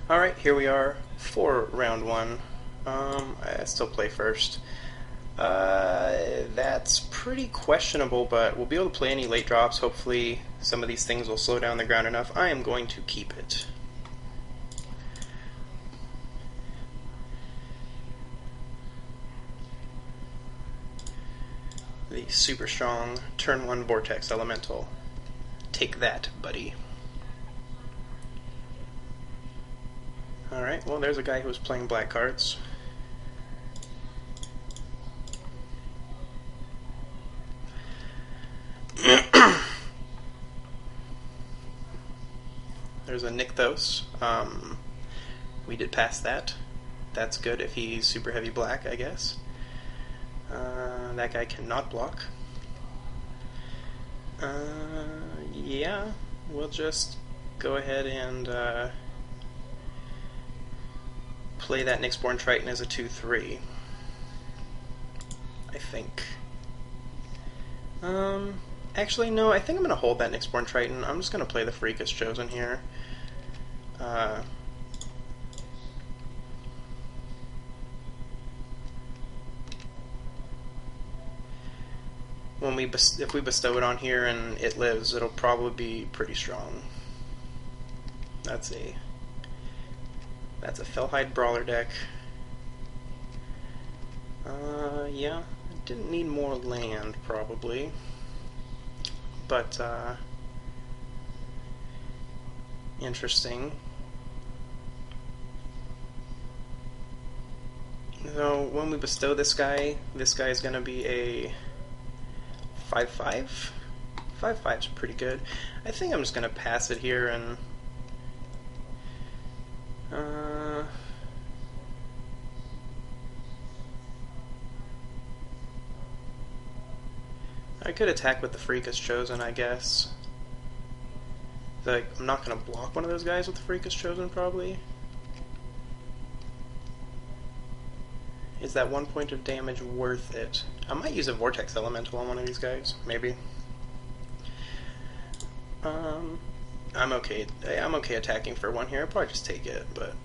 Alright, here we are for round one. I still play first. That's pretty questionable, but we'll be able to play any late drops. Hopefully some of these things will slow down the ground enough. I am going to keep it. The super strong turn 1 Vortex Elemental. Take that, buddy. Alright, well there's a guy who was playing black cards. There's a Nykthos. We did pass that. That's good if he's super heavy black, I guess. That guy cannot block. Yeah, we'll just go ahead and play that Nyxborn Triton as a 2/3. I think. Actually, no, I think I'm going to hold that Nyxborn Triton. I'm just going to play the Freakus Chosen here. If we bestow it on here and it lives, it'll probably be pretty strong. That's a Fellhide Brawler deck. Yeah, didn't need more land probably, but interesting. So when we bestow this guy is going to be a 5/5. 5/5 is pretty good. I think I'm just going to pass it here and I could attack with the Freakus Chosen, I guess. Like, I'm not going to block one of those guys with the Freakus Chosen, probably. Is that 1 point of damage worth it? I might use a Vortex Elemental on one of these guys, maybe. I'm okay attacking for one here. I'll probably just take it, but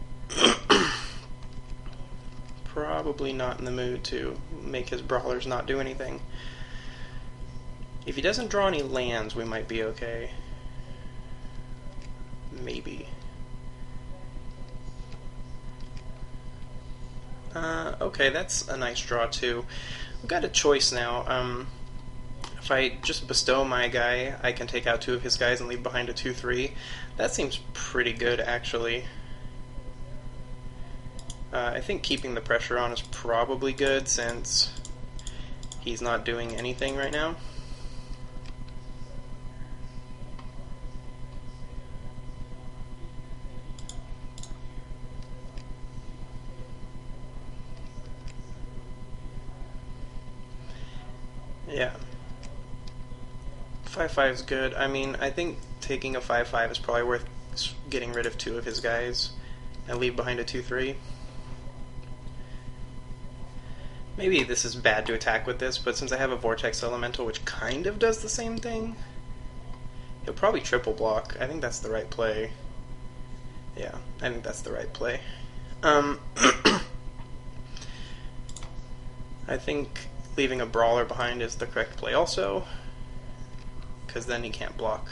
probably not in the mood to make his brawlers not do anything. If he doesn't draw any lands, we might be okay. Maybe. Okay, that's a nice draw too. We've got a choice now. If I just bestow my guy, I can take out 2 of his guys and leave behind a 2/3. That seems pretty good, actually. I think keeping the pressure on is probably good since he's not doing anything right now. Yeah. 5/5 is good. I mean, I think taking a 5/5 is probably worth getting rid of 2 of his guys and leave behind a 2/3. Maybe this is bad to attack with this, but since I have a Vortex Elemental which kind of does the same thing, he'll probably triple block. I think that's the right play. Yeah, I think that's the right play. I think leaving a Brawler behind is the correct play also, because then he can't block.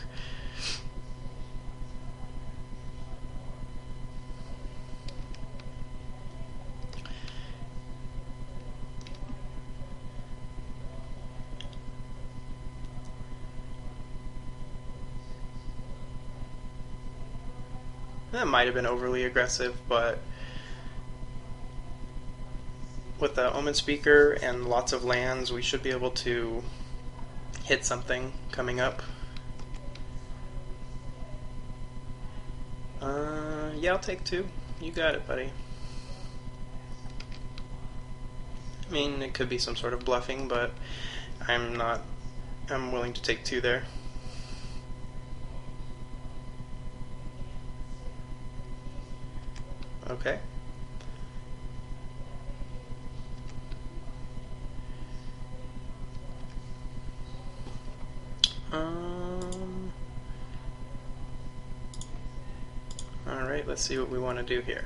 That might have been overly aggressive, but with the Omen Speaker and lots of lands, we should be able to hit something coming up. Yeah, I'll take 2. You got it, buddy. I mean, it could be some sort of bluffing, but I'm willing to take 2 there. Okay. Alright, let's let's see what we want to do here.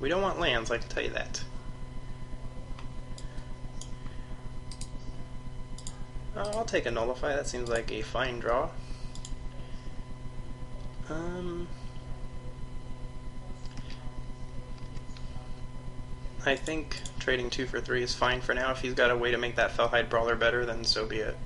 We don't want lands, I can tell you that. I'll take a Nullify, that seems like a fine draw. I think trading 2 for 3 is fine for now. If he's got a way to make that Fellhide Brawler better, then so be it.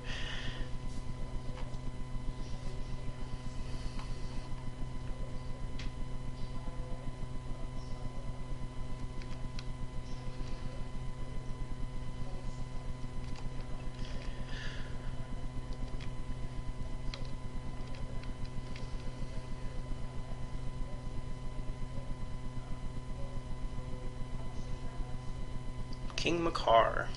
King Makar.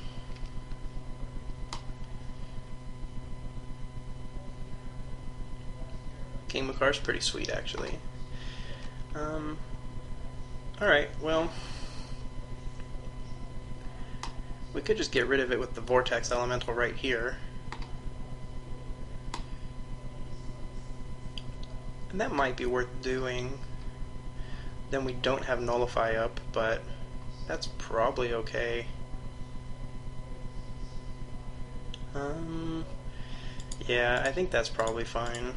King Makar's pretty sweet, actually. Alright, well, we could just get rid of it with the Vortex Elemental right here. And that might be worth doing. Then we don't have Nullify up, but that's probably okay. Yeah, I think that's probably fine.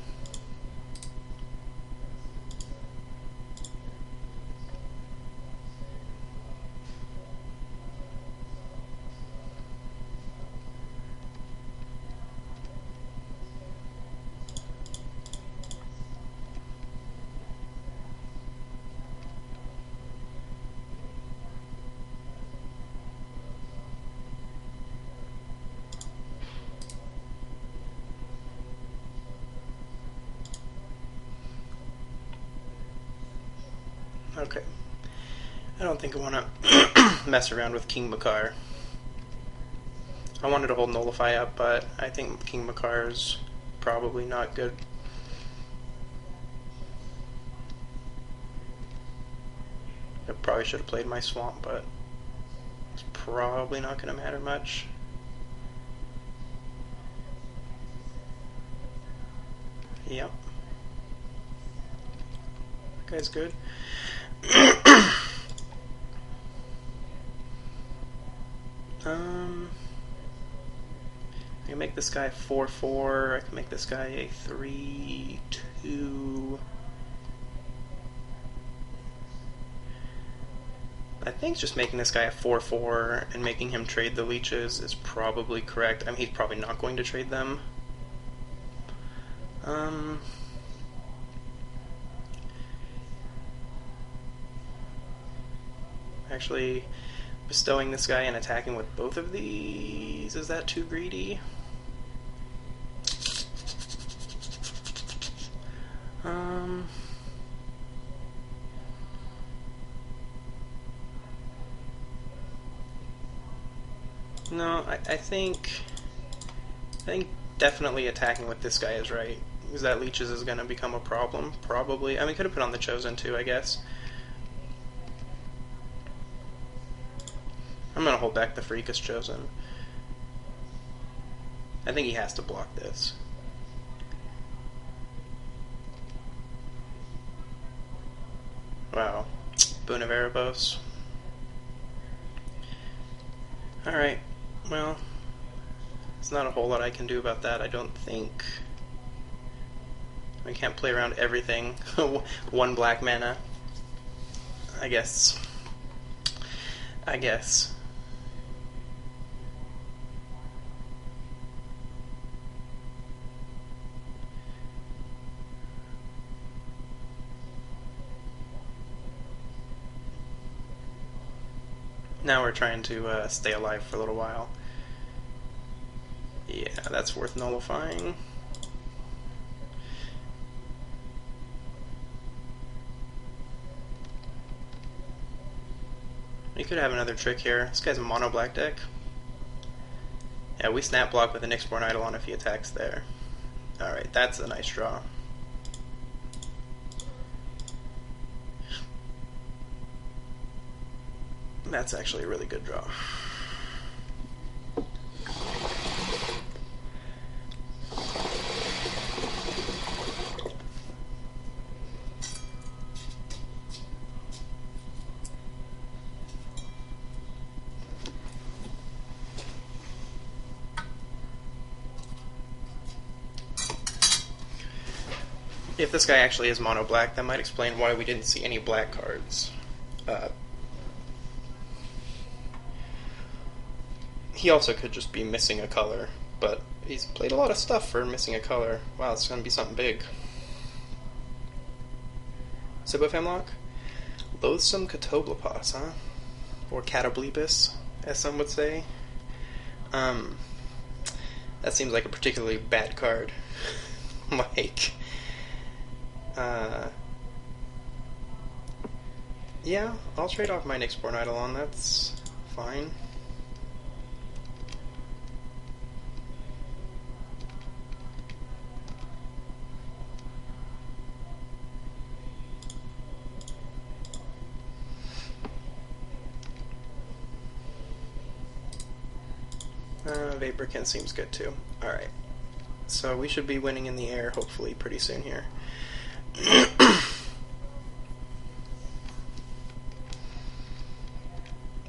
Okay. I don't think I want to mess around with King Makar. I wanted to hold Nullify up, but I think King Makar's probably not good. I probably should have played my Swamp, but it's probably not going to matter much. Yep. That guy's good. I can make this guy 4/4. I can make this guy a 3/2. I think just making this guy a 4/4 and making him trade the leeches is probably correct. I mean, he's probably not going to trade them. Actually, bestowing this guy and attacking with both of these, is that too greedy? No, I think definitely attacking with this guy is right, because that leeches is going to become a problem, probably. I mean, could have put on the Chosen too, I guess. I'm going to hold back the Freakus Chosen. I think he has to block this. Wow. Boon of Erebos. Alright, well, there's not a whole lot I can do about that, I don't think. I can't play around everything. One black mana. I guess. Now we're trying to stay alive for a little while. Yeah, that's worth nullifying. You could have another trick here. This guy's a mono black deck. Yeah, we snap block with an Nyxborn Eidolon if he attacks there. Alright, that's a nice draw. That's actually a really good draw. If this guy actually is mono black, that might explain why we didn't see any black cards. He also could just be missing a color, but he's played a lot of stuff for missing a color. Wow, it's going to be something big. Sip of Hemlock? Loathsome Catoblepas, huh? Or Catablebus, as some would say. That seems like a particularly bad card. Like, yeah, I'll trade off my Nyxborn Eidolon, that's fine. Vaporkin seems good too. Alright. So we should be winning in the air, hopefully, pretty soon here.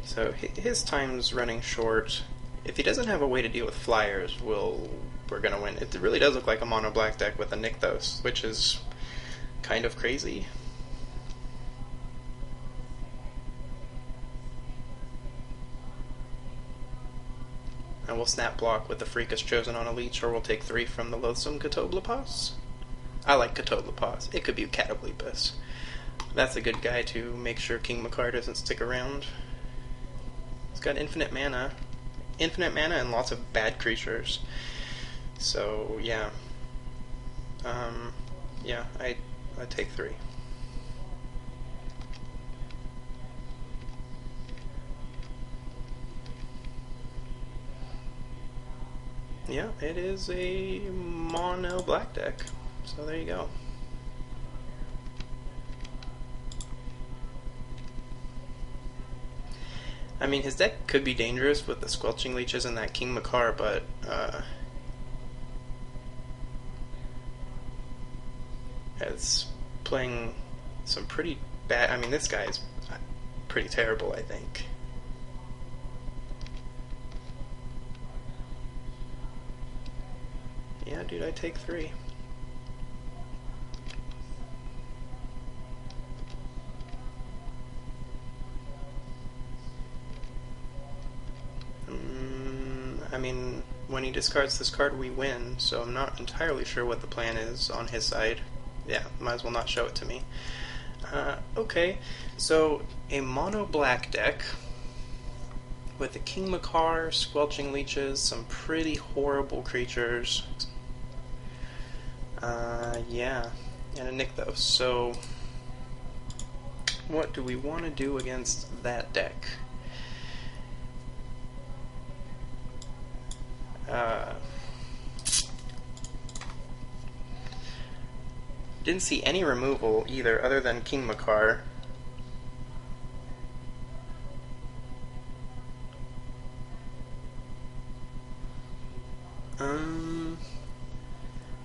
So his time's running short. If he doesn't have a way to deal with flyers, we're gonna win. It really does look like a mono black deck with a Nykthos, which is kind of crazy. And we'll snap block with the Freakus Chosen on a leech, or we'll take 3 from the Loathsome Catoblepas. I like Catoblepas. It could be Catablebus. That's a good guy to make sure King Makar doesn't stick around. He's got infinite mana. Infinite mana and lots of bad creatures. So, yeah. Yeah, I take 3. Yeah, it is a mono black deck. So there you go. I mean, his deck could be dangerous with the Squelching Leeches and that King Makar, but it's playing some pretty bad. I mean, this guy is pretty terrible, I think. Yeah, dude, I take 3. I mean, when he discards this card, we win, so I'm not entirely sure what the plan is on his side. Yeah, might as well not show it to me. Okay, so a mono black deck with the King Makar, Squelching Leeches, some pretty horrible creatures. Yeah, and a Nykthos. So, what do we want to do against that deck? Didn't see any removal either, other than King Makar.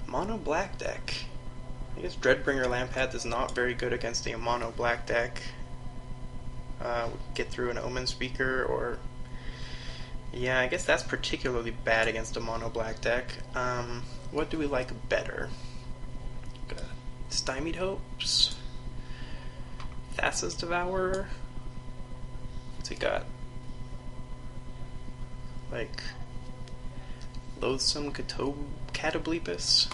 Mono black deck. I guess Dreadbringer Lampad is not very good against a mono black deck. Get through an Omen Speaker, or yeah, I guess that's particularly bad against a mono black deck. What do we like better? Stymied Hopes, Thassa's Devourer. What's he got? Like Loathsome Catablebus.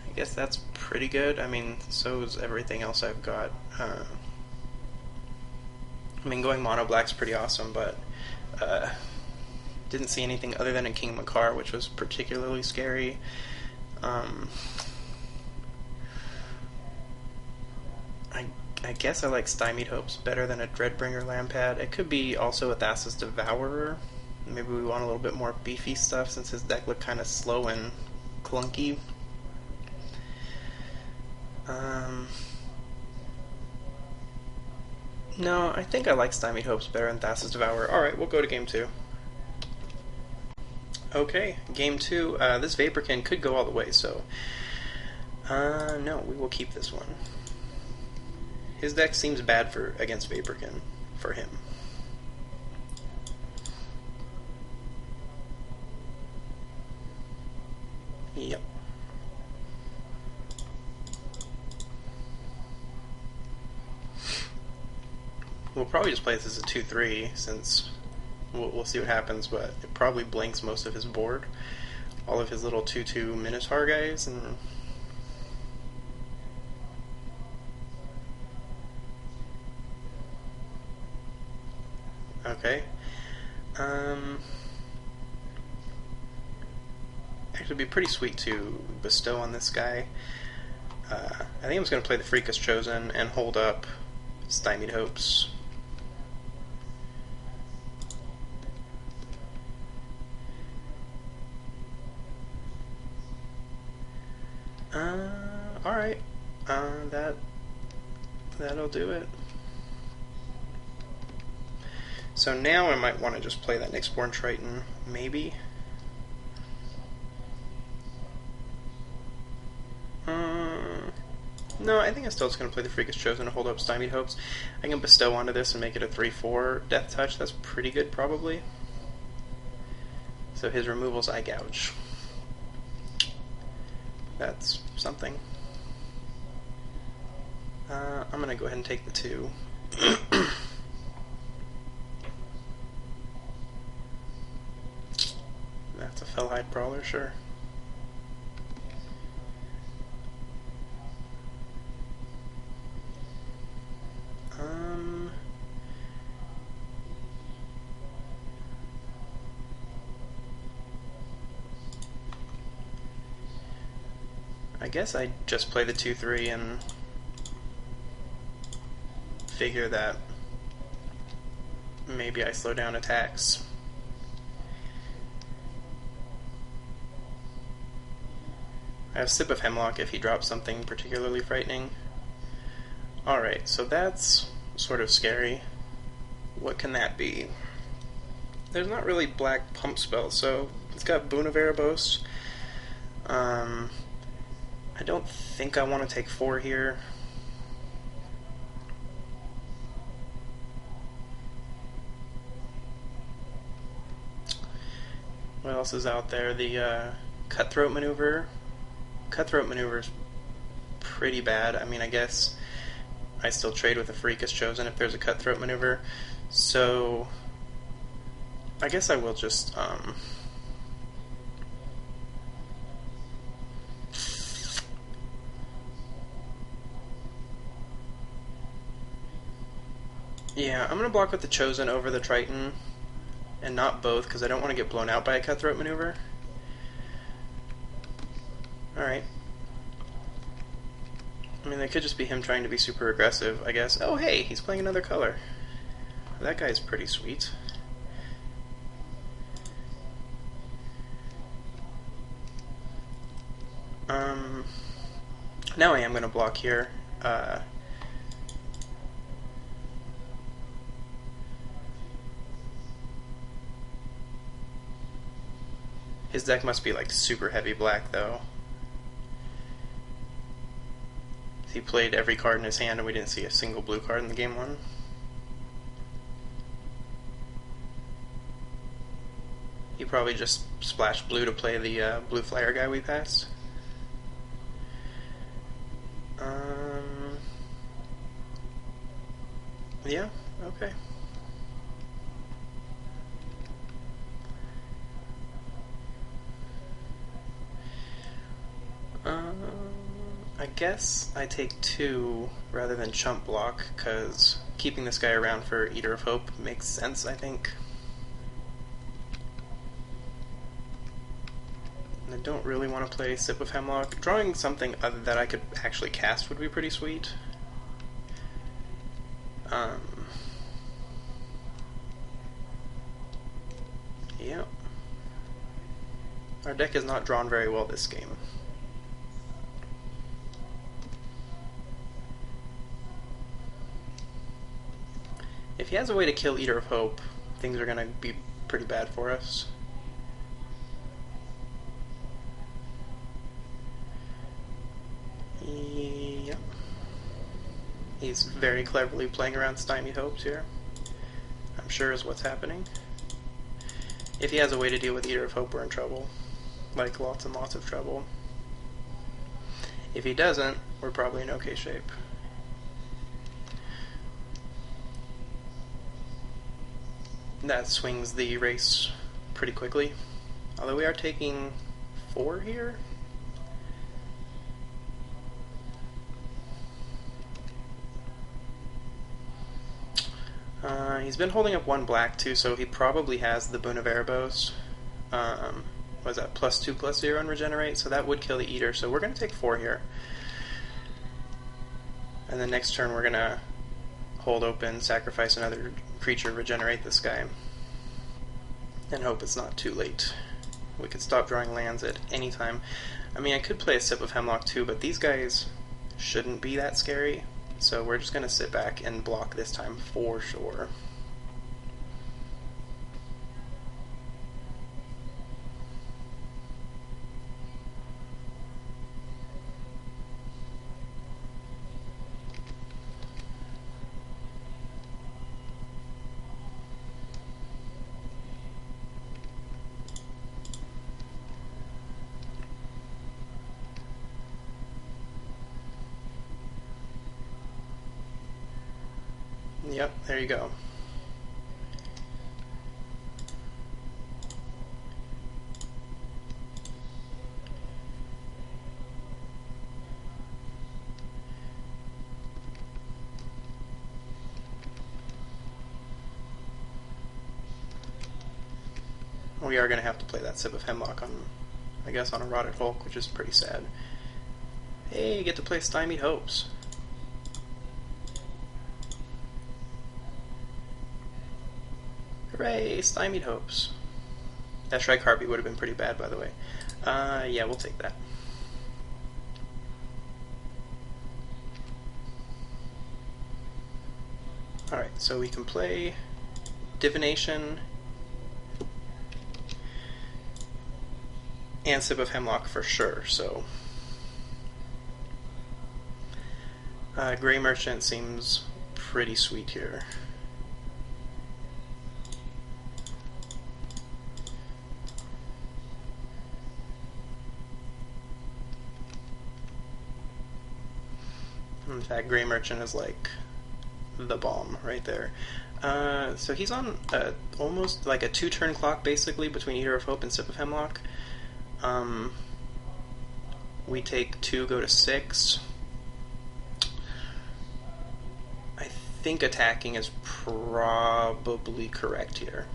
I guess that's pretty good. I mean, so is everything else I've got. I mean, going mono black's pretty awesome, but didn't see anything other than a King Makar, which was particularly scary. I guess I like Stymied Hopes better than a Dreadbringer Lampad. It could be also a Thassa's Devourer. Maybe we want a little bit more beefy stuff since his deck looked kind of slow and clunky. No, I think I like Stymied Hopes better than Thassa's Devourer. Alright, we'll go to game 2. Okay, game 2. This Vaporkin could go all the way, so no, we will keep this one. His deck seems bad against Vaporkin for him. Yep. we'll probably just play this as a 2-3 since we'll see what happens, but it probably blinks most of his board. All of his little 2-2 Minotaur guys, and okay. Actually, it'd be pretty sweet to bestow on this guy. I think I'm just going to play the Freakus Chosen and hold up Stymied Hopes. Alright. That'll do it. So now I might want to just play that Nyxborn Triton, maybe. No, I think I'm still just going to play the Freakus Chosen to hold up Stymied Hopes. I can bestow onto this and make it a 3-4 Death Touch. That's pretty good, probably. So his removal's Eye Gouge. That's something. I'm going to go ahead and take the 2. That's a Fellhide Brawler, sure. I guess I just play the 2-3 and figure that maybe I slow down attacks. I have Sip of Hemlock if he drops something particularly frightening. Alright, so that's sort of scary. What can that be? There's not really black pump spells, so it's got Boon of Erebos. I don't think I want to take 4 here. What else is out there? The Cutthroat Maneuver. Cutthroat Maneuver's pretty bad. I mean, I guess I still trade with a Freakus Chosen if there's a Cutthroat Maneuver. So I guess I will just yeah, I'm gonna block with the Chosen over the Triton, and not both, because I don't want to get blown out by a Cutthroat Maneuver. Alright. I mean, that could just be him trying to be super aggressive, I guess. Oh, hey, he's playing another color. That guy's pretty sweet. Now I am going to block here. His deck must be like super heavy black though. He played every card in his hand and we didn't see a single blue card in the game one. He probably just splashed blue to play the blue flyer guy we passed. Yeah, okay. I guess I take 2 rather than chump block, because keeping this guy around for Eater of Hope makes sense, I think. And I don't really want to play Sip of Hemlock. Drawing something other that I could actually cast would be pretty sweet. Yeah. Our deck is not drawn very well this game. If he has a way to kill Eater of Hope, things are going to be pretty bad for us. Yeah. He's very cleverly playing around Stymied Hopes here, I'm sure is what's happening. If he has a way to deal with Eater of Hope, we're in trouble. Like, lots and lots of trouble. If he doesn't, we're probably in okay shape. that swings the race pretty quickly. Although we are taking 4 here. He's been holding up 1 black too, so he probably has the Boon of Erebos. Was that +2/+0 and regenerate? So that would kill the Eater. So we're going to take 4 here. And then next turn we're going to hold open, sacrifice another creature, regenerate this guy, and hope it's not too late. We could stop drawing lands at any time. I mean, I could play a Sip of Hemlock too, but these guys shouldn't be that scary. So we're just going to sit back and block this time for sure. Yep, there you go. We are going to have to play that Sip of Hemlock on, I guess, on a Rotted Hulk, which is pretty sad. Hey, you get to play Stymied Hopes. Hooray, Stymied Hopes. That Shrike Harpy would have been pretty bad, by the way. Yeah, we'll take that. Alright, so we can play Divination and Sip of Hemlock for sure, so Gray Merchant seems pretty sweet here. In fact, Gray Merchant is like the bomb right there. So he's on almost like a 2-turn clock basically between Eater of Hope and Sip of Hemlock. We take 2, go to 6. I think attacking is probably correct here.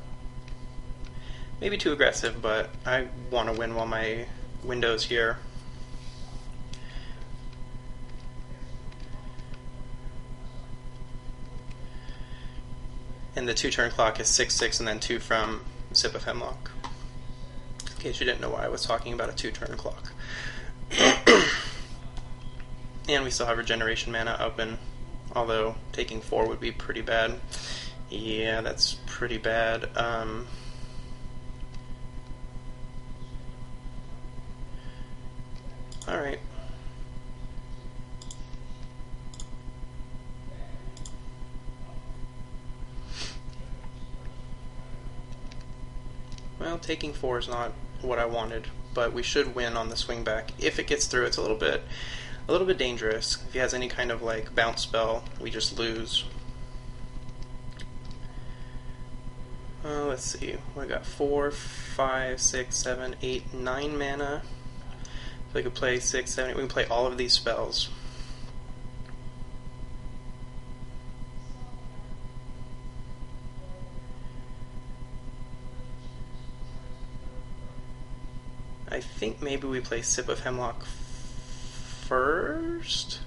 Maybe too aggressive, but I want to win while my window's here. And the 2-turn clock is 6/6 and then 2 from Sip of Hemlock. In case you didn't know why I was talking about a 2-turn clock. And we still have regeneration mana open, although taking 4 would be pretty bad. Yeah, that's pretty bad. Alright. Well, taking 4 is not what I wanted, but we should win on the swing back. If it gets through, it's a little bit dangerous. If he has any kind of like bounce spell, we just lose. Let's see. We got 4, 5, 6, 7, 8, 9 mana. So we could play 6, 7, 8. We can play all of these spells. I think maybe we play Sip of Hemlock first?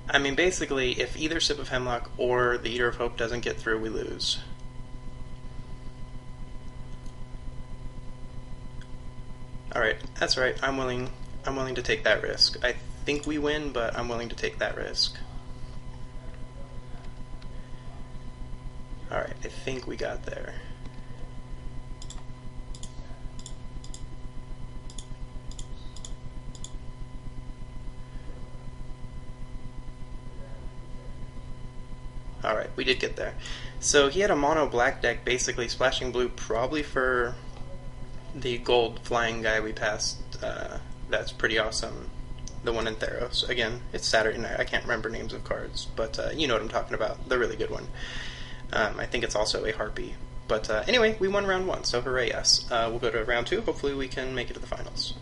I mean, basically, if either Sip of Hemlock or the Eater of Hope doesn't get through, we lose. Alright, that's right. I'm willing to take that risk. I think we win, but I'm willing to take that risk. Alright, I think we got there. Alright, we did get there. So he had a mono black deck, basically splashing blue, probably for the gold flying guy we passed. That's pretty awesome. The one in Theros. Again, it's Saturday night. I can't remember names of cards, but you know what I'm talking about. The really good one. I think it's also a Harpy. But anyway, we won round 1, so hooray us. We'll go to round 2. Hopefully we can make it to the finals.